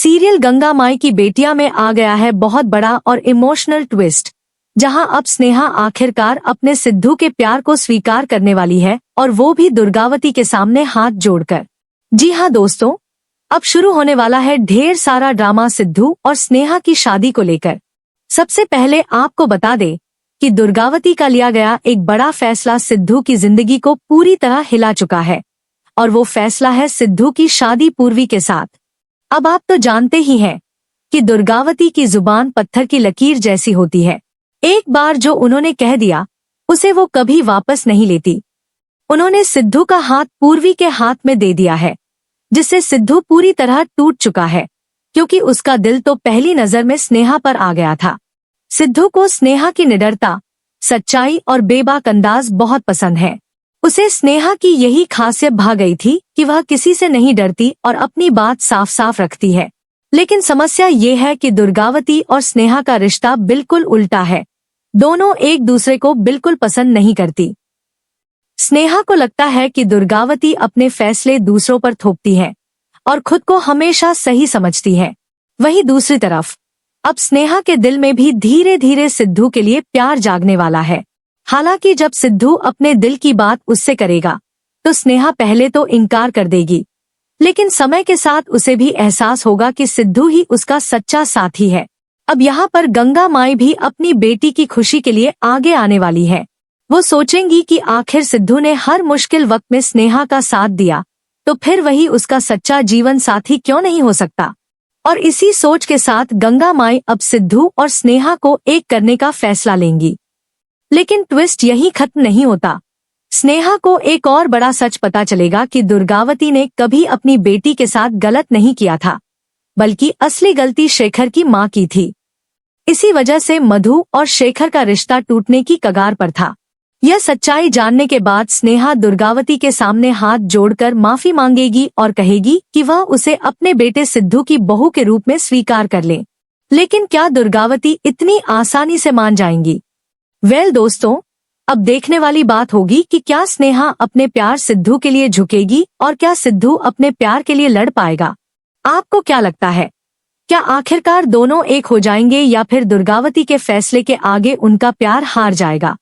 Serial Ganga माई की बेटियां में आ गया है बहुत बड़ा और इमोशनल ट्विस्ट, जहां अब स्नेहा आखिरकार अपने सिद्धू के प्यार को स्वीकार करने वाली है, और वो भी दुर्गावती के सामने हाथ जोड़कर। जी हाँ दोस्तों, अब शुरू होने वाला है ढेर सारा ड्रामा सिद्धू और स्नेहा की शादी को लेकर। सबसे पहले आपको बता दे कि दुर्गावती का लिया गया एक बड़ा फैसला सिद्धू की जिंदगी को पूरी तरह हिला चुका है, और वो फैसला है सिद्धू की शादी पूर्वी के साथ। अब आप तो जानते ही हैं कि दुर्गावती की जुबान पत्थर की लकीर जैसी होती है। एक बार जो उन्होंने कह दिया उसे वो कभी वापस नहीं लेती। उन्होंने सिद्धू का हाथ पूर्वी के हाथ में दे दिया है, जिससे सिद्धू पूरी तरह टूट चुका है, क्योंकि उसका दिल तो पहली नजर में स्नेहा पर आ गया था। सिद्धू को स्नेहा की निडरता, सच्चाई और बेबाक अंदाज बहुत पसंद है। उसे स्नेहा की यही खासियत भा गई थी कि वह किसी से नहीं डरती और अपनी बात साफ साफ रखती है। लेकिन समस्या ये है कि दुर्गावती और स्नेहा का रिश्ता बिल्कुल उल्टा है। दोनों एक दूसरे को बिल्कुल पसंद नहीं करती। स्नेहा को लगता है कि दुर्गावती अपने फैसले दूसरों पर थोपती है और खुद को हमेशा सही समझती है। वहीं दूसरी तरफ अब स्नेहा के दिल में भी धीरे धीरे सिद्धू के लिए प्यार जागने वाला है। हालांकि जब सिद्धू अपने दिल की बात उससे करेगा तो स्नेहा पहले तो इनकार कर देगी, लेकिन समय के साथ उसे भी एहसास होगा कि सिद्धू ही उसका सच्चा साथी है। अब यहाँ पर गंगा माई भी अपनी बेटी की खुशी के लिए आगे आने वाली है। वो सोचेंगी कि आखिर सिद्धू ने हर मुश्किल वक्त में स्नेहा का साथ दिया, तो फिर वही उसका सच्चा जीवन साथी क्यों नहीं हो सकता। और इसी सोच के साथ गंगा माई अब सिद्धू और स्नेहा को एक करने का फैसला लेंगी। लेकिन ट्विस्ट यहीं खत्म नहीं होता। स्नेहा को एक और बड़ा सच पता चलेगा कि दुर्गावती ने कभी अपनी बेटी के साथ गलत नहीं किया था, बल्कि असली गलती शेखर की मां की थी। इसी वजह से मधु और शेखर का रिश्ता टूटने की कगार पर था। यह सच्चाई जानने के बाद स्नेहा दुर्गावती के सामने हाथ जोड़कर माफी मांगेगी और कहेगी कि वह उसे अपने बेटे सिद्धू की बहू के रूप में स्वीकार कर ले। लेकिन क्या दुर्गावती इतनी आसानी से मान जाएंगी? दोस्तों, अब देखने वाली बात होगी कि क्या स्नेहा अपने प्यार सिद्धू के लिए झुकेगी और क्या सिद्धू अपने प्यार के लिए लड़ पाएगा। आपको क्या लगता है, क्या आखिरकार दोनों एक हो जाएंगे या फिर दुर्गावती के फैसले के आगे उनका प्यार हार जाएगा?